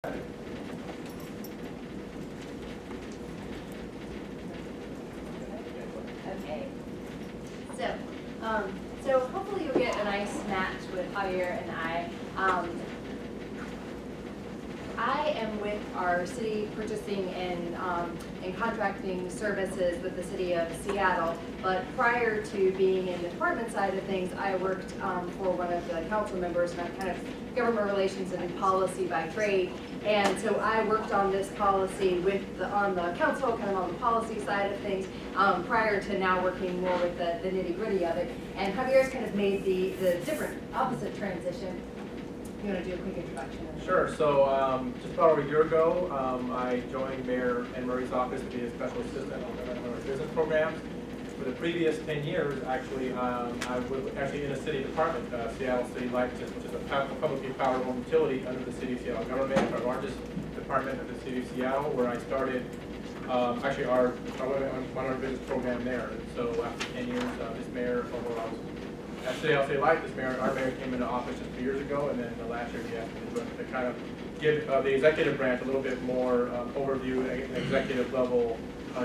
Okay. So hopefully you'll get a nice match with Javier and I. I am with our city purchasing and contracting services with the city of Seattle, but prior to being in the department side of things, I worked for one of the council members, and I'm kind of government relations and policy by trade. And so I worked on this policy on the council, kind of on the policy side of things, prior to now working more with the nitty-gritty of it. And Javier's kind of made the different, opposite transition. You want to do a quick introduction? Sure. So just about over a year ago, I joined Mayor Anne Murray's office to be a special assistant on our business programs. For the previous 10 years, actually, I was actually in a city department, Seattle City Light, which is a publicly powered home utility under the City of Seattle government, our largest department of the City of Seattle, where I started actually our business program there. And so after 10 years, this mayor, at Seattle City Light, our mayor came into office just 2 years ago, and then last year he asked me to kind of give the executive branch a little bit more overview and executive level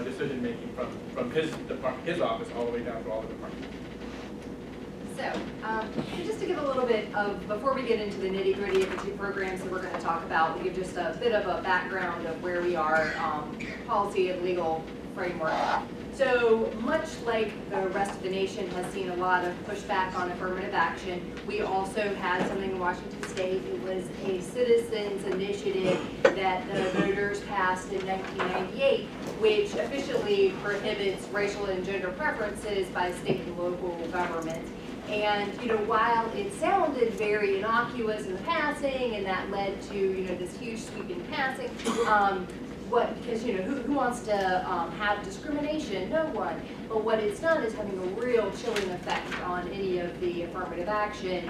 decision making from his office all the way down to all the departments. So just to give a little bit of, before we get into the nitty gritty of the two programs that we're going to talk about, we'll give just a bit of a background of where we are, policy and legal framework. So much like the rest of the nation has seen a lot of pushback on affirmative action, we also had something in Washington State. It was a citizens initiative that the voters passed in 1998, which officially prohibits racial and gender preferences by state and local governments. And while it sounded very innocuous in the passing, and that led to this huge sweeping passing, because who wants to have discrimination? No one. But what it's done is having a real chilling effect on any of the affirmative action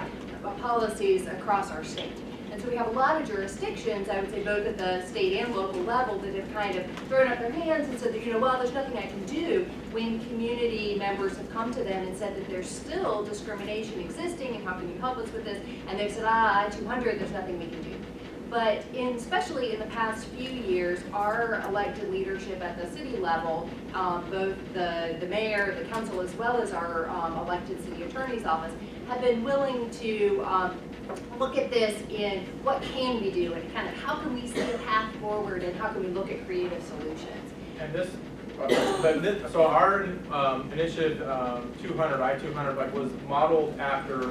policies across our state. And so we have a lot of jurisdictions, I would say both at the state and local level, that have kind of thrown up their hands and said that, well, there's nothing I can do, when community members have come to them and said that there's still discrimination existing and how can you help us with this? And they've said, I-200, there's nothing we can do. But especially in the past few years, our elected leadership at the city level, both the mayor, the council, as well as our elected city attorney's office, have been willing to look at this in what can we do and kind of how can we see a path forward and how can we look at creative solutions. And this, so our initiative 200, I-200, was modeled after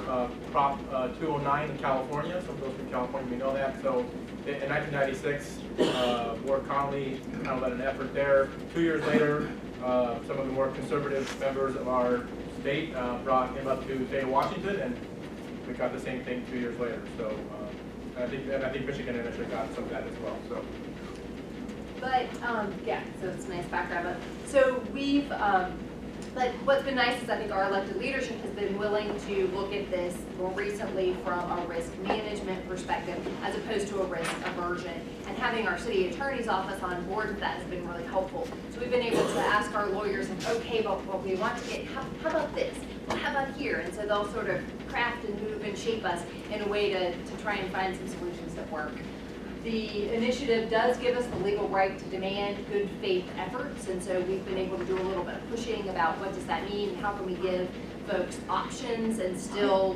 Prop 209 in California. Some of those from California may know that. So in 1996, Ward Conley kind of led an effort there. 2 years later, some of the more conservative members of our state brought him up to the state of Washington, and we got the same thing 2 years later. So I think Michigan initially got some of that as well. So. But yeah, so it's a nice background. So we've, but what's been nice is I think our elected leadership has been willing to look at this more recently from a risk management perspective as opposed to a risk aversion. And having our city attorney's office on board with that has been really helpful. So we've been able to ask our lawyers, okay, but we want to get, how about this? Well, how about here? And so they'll sort of craft and move and shape us in a way to try and find some solutions that work. The initiative does give us the legal right to demand good faith efforts, and so we've been able to do a little bit of pushing about what does that mean, how can we give folks options and still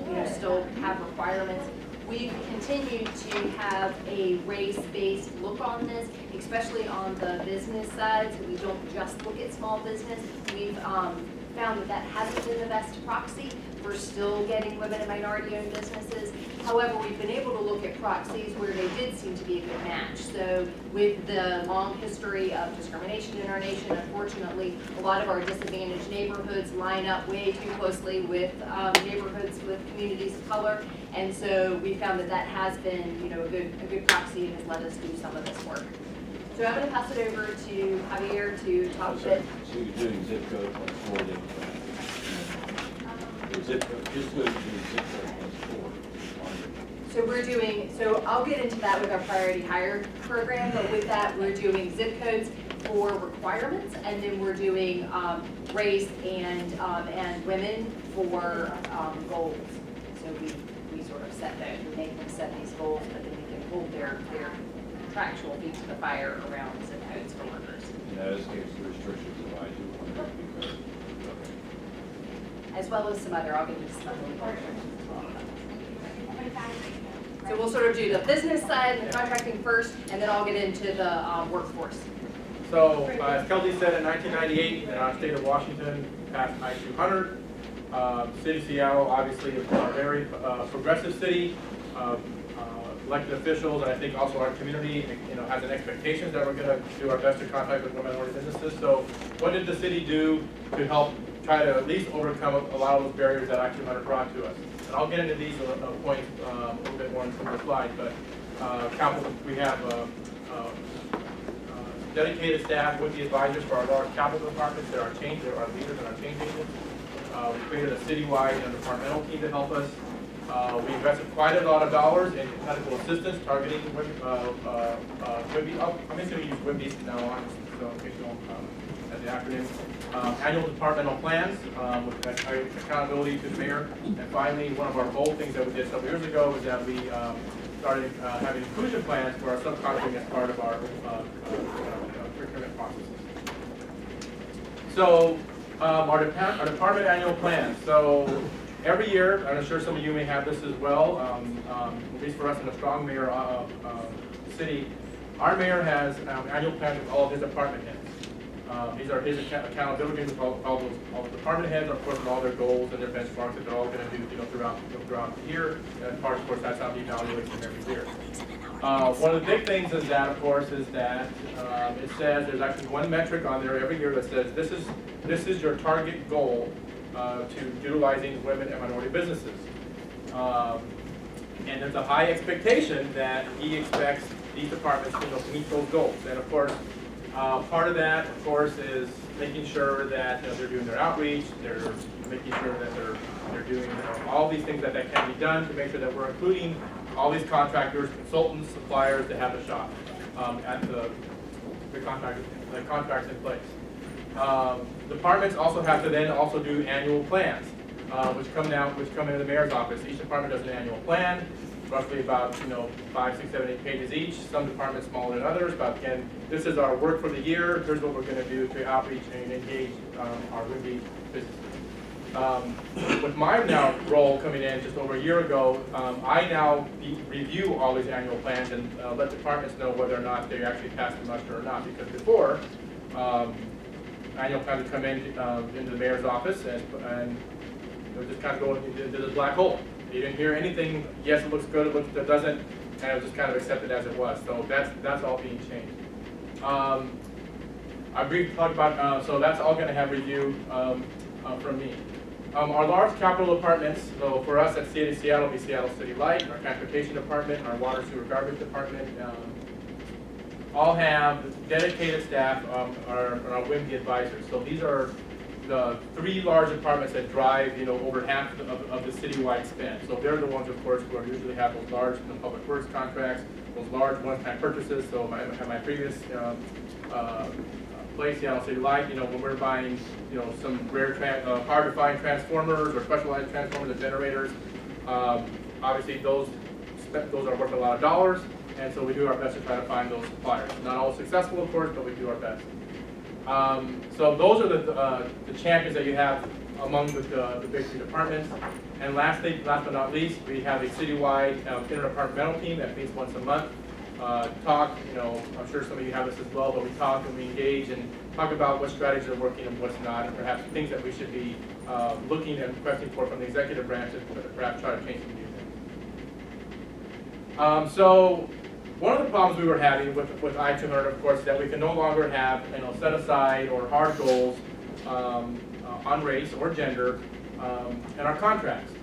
have requirements. We've continued to have a race-based look on this, especially on the business side, so we don't just look at small business. We've found that hasn't been the best proxy. We're still getting women and minority-owned businesses. However, we've been able to look at proxies where they did seem to be a good match. So with the long history of discrimination in our nation, unfortunately, a lot of our disadvantaged neighborhoods line up way too closely with neighborhoods with communities of color. And so we found that has been, a good proxy and has let us do some of this work. So I'm going to pass it over to Javier to talk a bit. So you're doing zip code plus 4 different. Zip code, just go to zip code plus 4. So we're doing, so I'll get into that with our priority hire program, but with that we're doing zip codes for requirements, and then we're doing race and women for goals. So we sort of set those, we make them set these goals, but then we can hold their contractual fee to the fire around zip codes for workers, And that escapes the restrictions of I-200 because, okay. as well as some other, I'll give you some other legal restrictions as well. So we'll sort of do the business side and the contracting first, and then I'll get into the workforce. So, as Kelsey said, in 1998, the state of Washington passed I-200. City of Seattle, obviously, is a very progressive city. Elected officials, and I think also our community, has an expectation that we're going to do our best to contact with women-owned businesses. So, what did the city do to help try to at least overcome a lot of those barriers that I-200 brought to us? And I'll get into these points a little bit more in some of the slides, but capital, we have dedicated staff with the advisors for our large capital departments. There are leaders and our change agents. We created a citywide and departmental team to help us. We invested quite a lot of dollars in medical assistance targeting WIMBY. I'm assuming we use WIMBY from now on, so in case you don't, as the acronym. Annual departmental plans with accountability to the mayor. And finally, one of our bold things that we did several years ago was that we started having inclusion plans for our subcontracting as part of our procurement processes. So our department annual plans. So every year, I'm sure some of you may have this as well, at least for us in a strong mayor city, our mayor has annual plans with all of his department heads. These are his accountability with all the department heads, of course, with all their goals and their benchmarks that they're all going to do throughout the year. And part, of course, that's how he evaluates them every year. One of the big things is that, of course, is that it says there's actually one metric on there every year that says this is your target goal to utilizing women and minority businesses. And there's a high expectation that he expects these departments to meet those goals. And of course, part of that, of course, is making sure that they're doing their outreach, they're making sure that they're doing all these things that can be done to make sure that we're including all these contractors, consultants, suppliers that have a shop at the contracts in place. Departments also have to then also do annual plans, which come into the mayor's office. Each department does an annual plan, roughly about 5, 6, 7, 8 pages each. Some departments smaller than others, but again, this is our work for the year. Here's what we're going to do to outreach and engage our WIMBY businesses. With my now role coming in just over a year ago, I now review all these annual plans and let departments know whether or not they actually passed the muster or not. Because before, annual plans would come into the mayor's office and it would just kind of go into this black hole. You didn't hear anything. Yes, it looks good. It doesn't, and it was just kind of accepted as it was. So that's all being changed. I briefly talked about. So that's all going to have review from me. Our large capital departments. So for us at City of Seattle, it'll be Seattle City Light, our transportation department, our water sewer garbage department. All have dedicated staff, our WIMBY advisors. So these are the 3 large departments that drive, over half of the citywide spend. So they're the ones, of course, who usually have those large public works contracts, those large one-time purchases. So my previous place, Seattle City Light, when we're buying, some rare, hard-to-find transformers or specialized transformers and generators, obviously those are worth a lot of dollars. And so we do our best to try to find those suppliers. Not all successful, of course, but we do our best. So those are the champions that you have among the big 3 departments. And last but not least, we have a citywide interdepartmental team that meets once a month. Talk, I'm sure some of you have this as well, but we talk and we engage and talk about what strategies are working and what's not, and perhaps things that we should be looking and requesting for from the executive branch to perhaps try to change some new things. So one of the problems we were having with I-200, of course, is that we can no longer have set aside or hard goals on race or gender in our contracts.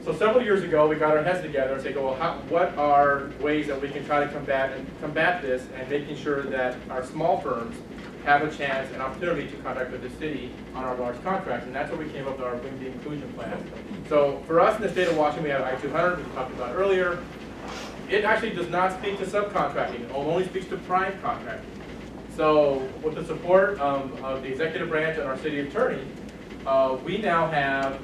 So several years ago, we got our heads together and said, well, what are ways that we can try to combat this and making sure that our small firms have a chance and opportunity to contract with the city on our large contracts, and that's what we came up with our WIMBY inclusion plan. So for us in the state of Washington, we have I-200, we talked about earlier. It actually does not speak to subcontracting. It only speaks to prime contracting. So with the support of the executive branch and our city attorney, we now have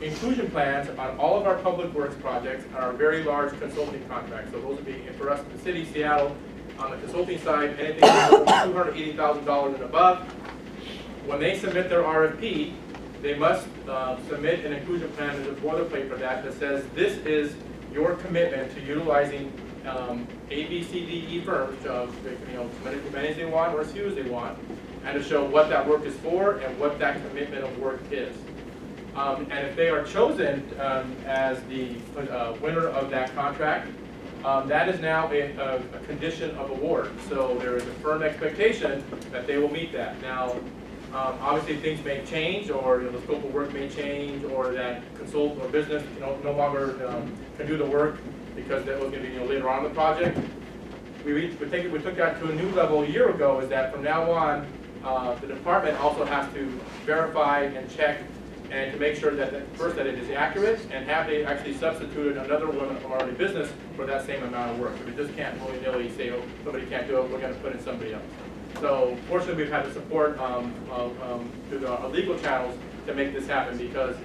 inclusion plans on all of our public works projects and our very large consulting contracts. So those would be, for us in the city, Seattle, on the consulting side, anything over $280,000 and above. When they submit their RFP, they must submit an inclusion plan as a boilerplate for that says this is your commitment to utilizing A, B, C, D, E firms, as many as they want or as few as they want, and to show what that work is for and what that commitment of work is. And if they are chosen as the winner of that contract, that is now a condition of award. So there is a firm expectation that they will meet that. Now, obviously things may change, or the scope of work may change, or that consultant or business no longer can do the work because that was going to be later on in the project. We took that to a new level a year ago, is that from now on, the department also has to verify and check and to make sure that first that it is accurate, and have they actually substituted another woman from our business for that same amount of work. So we just can't willy-nilly say, oh, somebody can't do it, we're going to put in somebody else. So fortunately, we've had the support through our legal channels to make this happen, because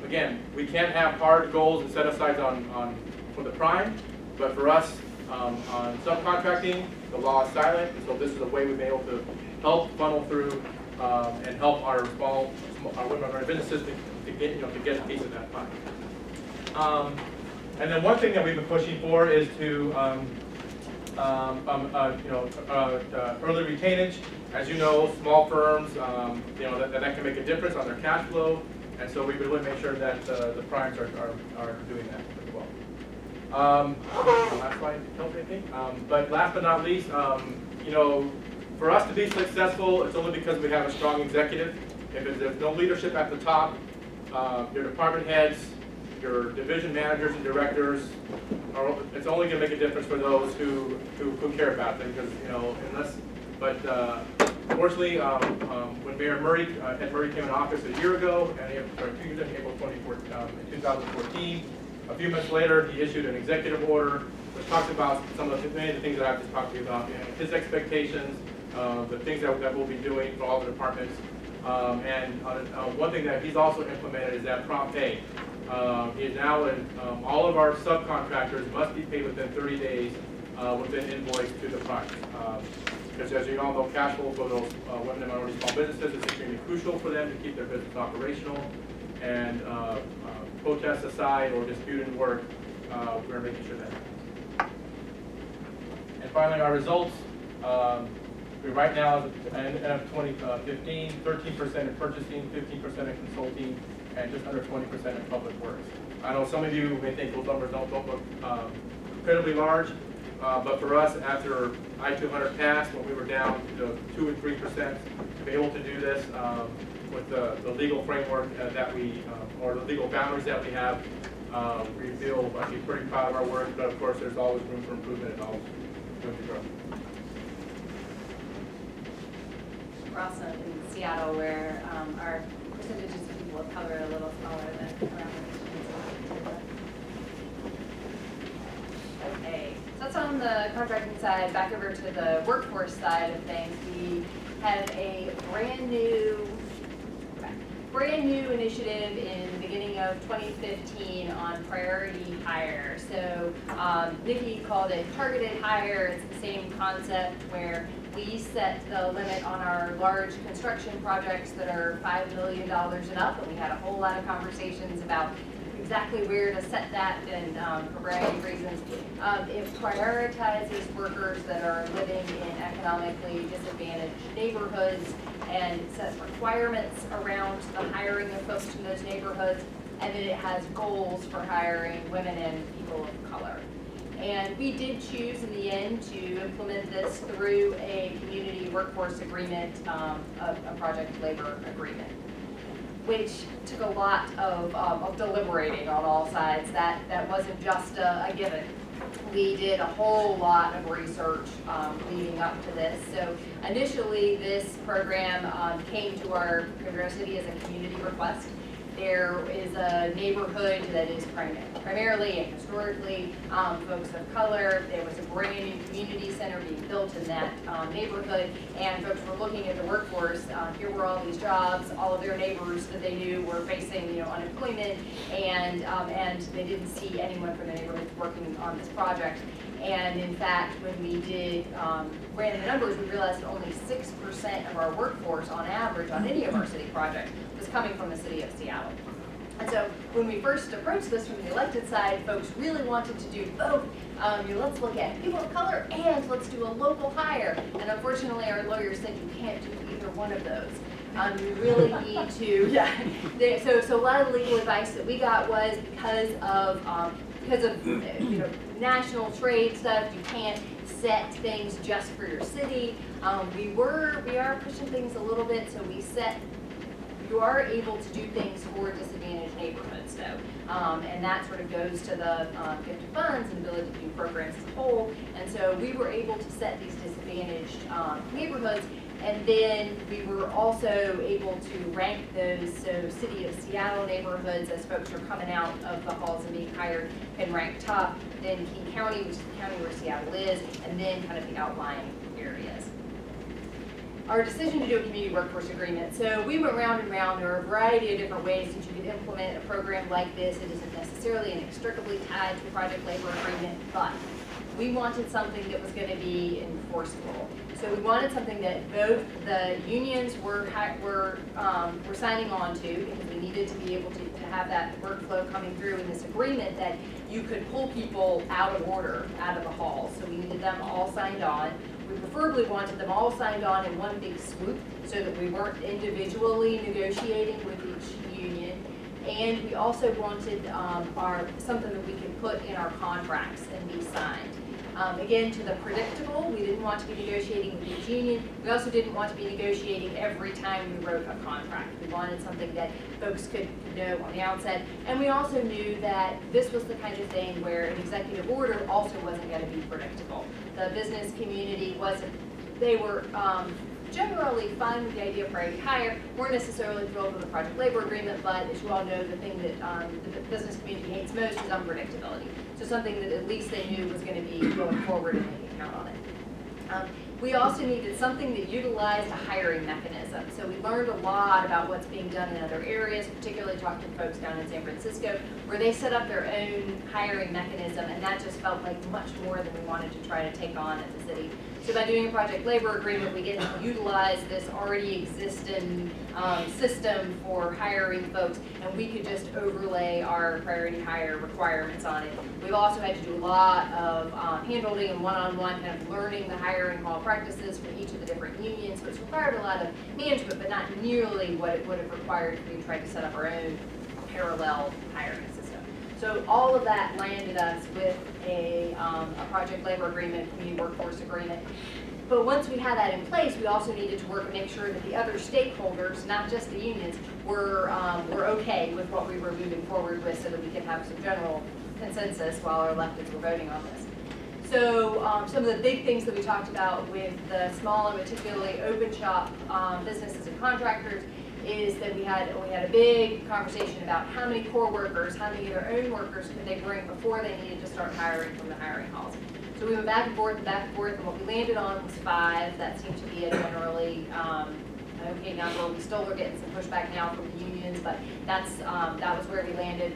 again, we can't have hard goals and set-asides for the prime, but for us on subcontracting, the law is silent, and so this is a way we've been able to help funnel through and help our women-owned businesses to get a piece of that pie. And then one thing that we've been pushing for is to early retainage. As you know, small firms, that can make a difference on their cash flow, and so we really make sure that the primes are doing that as well. Last slide, Kelsey, I think. But last but not least, for us to be successful, it's only because we have a strong executive. If there's no leadership at the top, your department heads, your division managers and directors, it's only going to make a difference for those who care about it. Because fortunately, when Mayor Ed Murray came in office a year ago, and in April 2014, a few months later, he issued an executive order which talks about many of the things that I've just talked to you about. His expectations, the things that we'll be doing for all the departments, and one thing that he's also implemented is that prompt pay. He is now all of our subcontractors must be paid within 30 days with an invoice to the primes. Because as you all know, cash flow for those women and minority small businesses is extremely crucial for them to keep their business operational. And protests aside or disputed work, we're making sure that happens. And finally, our results. We right now, at the end of 2015, 13% in purchasing, 15% in consulting, and just under 20% in public works. I know some of you may think those numbers don't look incredibly large, but for us, after I-200 passed, when we were down to 2 and 3%, to be able to do this with the legal framework that or the legal boundaries that we have, we feel actually pretty proud of our work, but of course there's always room for improvement and always room to grow. We're also in Seattle, where our percentages of people of color are a little smaller than around the nation. Okay, so that's on the contracting side. Back over to the workforce side of things, we have a brand new initiative in the beginning of 2015 on priority hire. So Nikki called it targeted hire. It's the same concept where we set the limit on our large construction projects that are $5 million and up, and we had a whole lot of conversations about exactly where to set that, and for a variety of reasons. It prioritizes workers that are living in economically disadvantaged neighborhoods, and it sets requirements around the hiring of folks in those neighborhoods, and then it has goals for hiring women and people of color. And we did choose in the end to implement this through a community workforce agreement, a project labor agreement, which took a lot of deliberating on all sides. That wasn't just a given. We did a whole lot of research leading up to this. So initially, this program came to our city as a community request. There is a neighborhood that is primarily and historically folks of color. There was a brand new community center being built in that neighborhood, and folks were looking at the workforce. Here were all these jobs. All of their neighbors that they knew were facing unemployment, and they didn't see anyone from the neighborhood working on this project. And in fact, when we did, ran the numbers, we realized that only 6% of our workforce on average on any of our city projects was coming from the city of Seattle. And so when we first approached this from the elected side, folks really wanted to do both. Let's look at people of color and let's do a local hire. And unfortunately, our lawyers said you can't do either one of those. You really need to, yeah. So a lot of the legal advice that we got was because of national trade stuff, you can't set things just for your city. We are pushing things a little bit, so we set. You are able to do things for disadvantaged neighborhoods, though, and that sort of goes to the gift of funds and ability to do programs as a whole. And so we were able to set these disadvantaged neighborhoods, and then we were also able to rank those. So City of Seattle neighborhoods, as folks are coming out of the halls and being hired, can rank top. Then King County, which is the county where Seattle is, and then kind of the outlying areas. Our decision to do a community workforce agreement. So we went round and round. There are a variety of different ways that you could implement a program like this. It isn't necessarily inextricably tied to a project labor agreement, but we wanted something that was going to be enforceable. So we wanted something that both the unions were signing on to, because we needed to be able to have that workflow coming through in this agreement, that you could pull people out of order, out of the hall. So we needed them all signed on. We preferably wanted them all signed on in one big swoop so that we weren't individually negotiating with each union. And we also wanted something that we could put in our contracts and be signed. Again, to the predictable, we didn't want to be negotiating with each union. We also didn't want to be negotiating every time we wrote a contract. We wanted something that folks could know on the outset. And we also knew that this was the kind of thing where an executive order also wasn't going to be predictable. The business community they were generally fine with the idea of priority hire, weren't necessarily thrilled with the project labor agreement, but as you all know, the thing that the business community hates most is unpredictability. So something that at least they knew was going to be going forward and they could count on it. We also needed something that utilized a hiring mechanism. So we learned a lot about what's being done in other areas, particularly talking to folks down in San Francisco, where they set up their own hiring mechanism, and that just felt like much more than we wanted to try to take on as a city. So by doing a project labor agreement, we get to utilize this already existing system for hiring folks, and we could just overlay our priority hire requirements on it. We've also had to do a lot of hand-holding and one-on-one kind of learning the hiring hall practices for each of the different unions. So it's required a lot of management, but not nearly what it would have required if we tried to set up our own parallel hiring system. So all of that landed us with a project labor agreement, community workforce agreement. But once we had that in place, we also needed to work and make sure that the other stakeholders, not just the unions, were okay with what we were moving forward with, so that we could have some general consensus while our electeds were voting on this. So some of the big things that we talked about with the small and particularly open shop businesses and contractors is that we had a big conversation about how many core workers, how many of their own workers could they bring before they needed to start hiring from the hiring halls. So we went back and forth, and what we landed on was 5. That seemed to be a generally okay number. We still are getting some pushback now from the unions, but that was where we landed.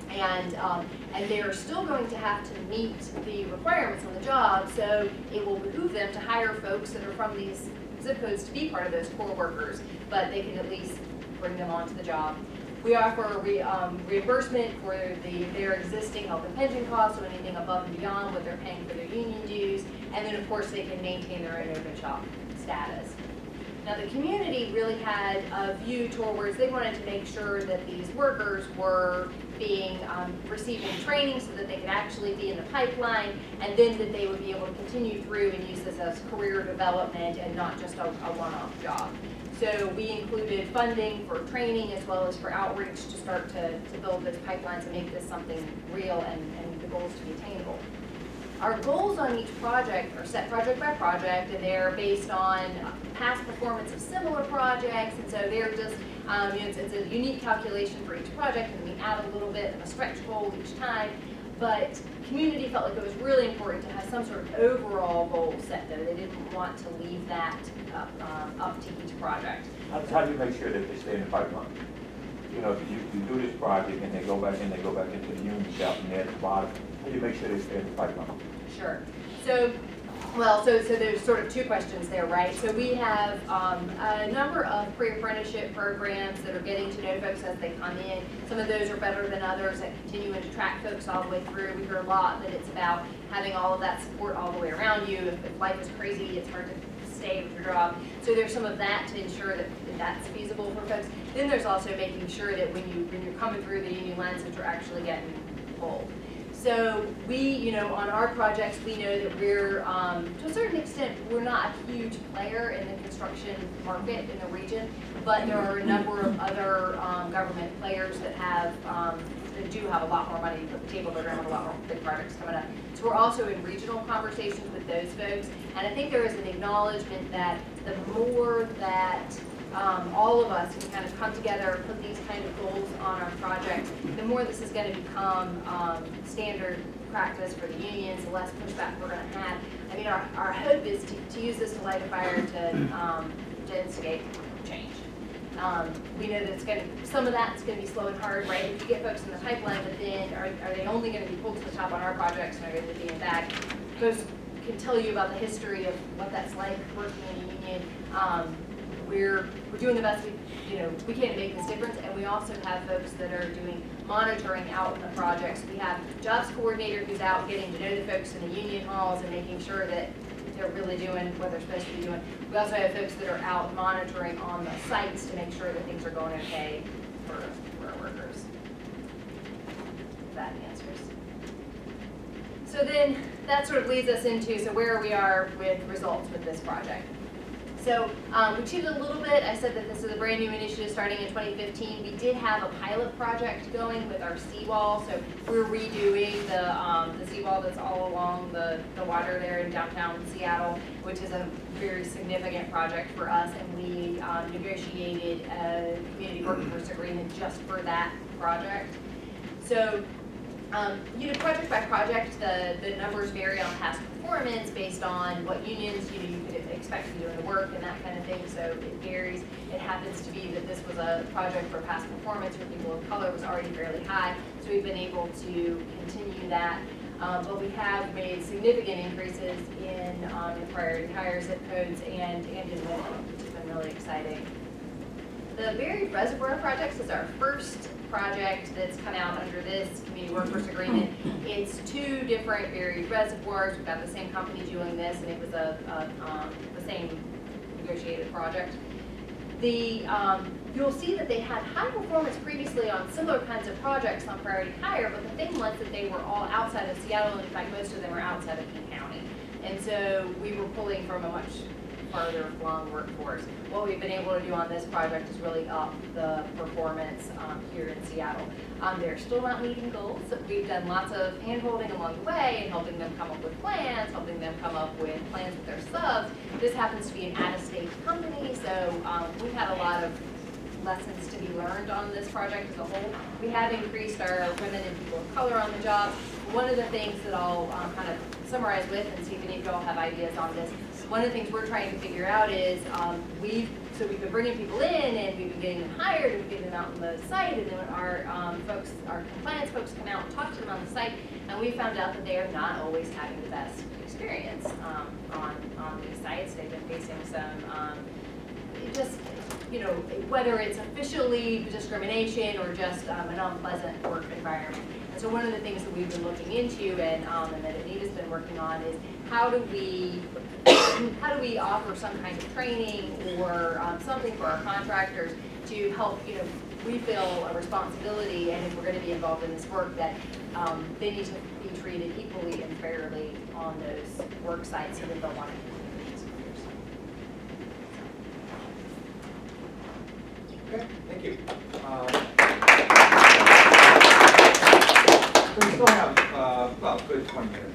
And they're still going to have to meet the requirements on the job, so it will behoove them to hire folks that are from these zip codes to be part of those core workers, but they can at least bring them onto the job. We offer reimbursement for their existing health and pension costs, so anything above and beyond what they're paying for their union dues, and then of course they can maintain their own open shop status. Now the community really had a view towards, they wanted to make sure that these workers were being receiving training so that they could actually be in the pipeline, and then that they would be able to continue through and use this as career development and not just a one-off job. So we included funding for training as well as for outreach to start to build those pipelines and make this something real and the goals to be attainable. Our goals on each project are set project by project, and they're based on past performance of similar projects, and so they're just, it's a unique calculation for each project, and we add a little bit of a stretch goal each time. But community felt like it was really important to have some sort of overall goal set, though. They didn't want to leave that up to each project. How do you make sure that they stay in the pipeline? You know, you do this project and they go back into the union shop and they're at the bottom. How do you make sure they stay in the pipeline? Sure. So, well, so there's sort of two questions there, right? So we have a number of pre-apprenticeship programs that are getting to know folks as they come in. Some of those are better than others at continuing to track folks all the way through. We hear a lot that it's about having all of that support all the way around you. If life is crazy, it's hard to stay with your job. So there's some of that to ensure that that's feasible for folks. Then there's also making sure that when you're coming through the union lines, that you're actually getting pulled. So we, on our projects, we know that we're, to a certain extent, we're not a huge player in the construction market in the region, but there are a number of other government players that do have a lot more money to put the table. They're going to have a lot more big projects coming up. So we're also in regional conversations with those folks, and I think there is an acknowledgement that the more that all of us can kind of come together, put these kind of goals on our projects, the more this is going to become standard practice for the unions, the less pushback we're going to have. I mean, our hope is to use this to light a fire to instigate change. We know that it's going to, some of that's going to be slow and hard, right? If you get folks in the pipeline, but then are they only going to be pulled to the top on our projects and are going to be in back? Folks can tell you about the history of what that's like working in a union. We're doing the best we can to make this difference, and we also have folks that are doing monitoring out in the projects. We have jobs coordinator who's out getting to know the folks in the union halls and making sure that they're really doing what they're supposed to be doing. We also have folks that are out monitoring on the sites to make sure that things are going okay for our workers. If that answers. So then that sort of leads us into where we are with results with this project. So we achieved a little bit. I said that this is a brand new initiative starting in 2015. We did have a pilot project going with our seawall. So we're redoing the seawall that's all along the water there in downtown Seattle, which is a very significant project for us. And we negotiated a community workforce agreement just for that project. So project by project, the numbers vary on past performance based on what unions you could expect to be doing the work and that kind of thing. So it varies. It happens to be that this was a project for past performance for people of color was already fairly high, so we've been able to continue that. But we have made significant increases in priority hire zip codes and in winning, which has been really exciting. The Buried Reservoir Projects is our first project that's come out under this community workforce agreement. It's two different buried reservoirs. We've got the same company doing this, and it was the same negotiated project. You'll see that they had high performance previously on similar kinds of projects on priority hire, but the thing was that they were all outside of Seattle, and in fact most of them were outside of King County. And so we were pulling from a much farther flung workforce. What we've been able to do on this project is really up the performance here in Seattle. They're still not meeting goals. We've done lots of hand-holding along the way and helping them come up with plans, helping them come up with plans with their subs. This happens to be an out-of-state company, so we've had a lot of lessons to be learned on this project as a whole. We have increased our women and people of color on the job. One of the things that I'll kind of summarize with and see if any of y'all have ideas on this. One of the things we're trying to figure out is we've been bringing people in and we've been getting them hired and getting them out on the site, and then our compliance folks come out and talk to them on the site, and we found out that they are not always having the best experience on these sites. They've been facing some whether it's officially discrimination or just an unpleasant work environment. And so one of the things that we've been looking into and that Anita's been working on is how do we offer some kind of training or something for our contractors to help we feel a responsibility, and if we're going to be involved in this work, that they need to be treated equally and fairly on those work sites so that they'll want to continue these careers. Okay, thank you. We still have about a good 20 minutes.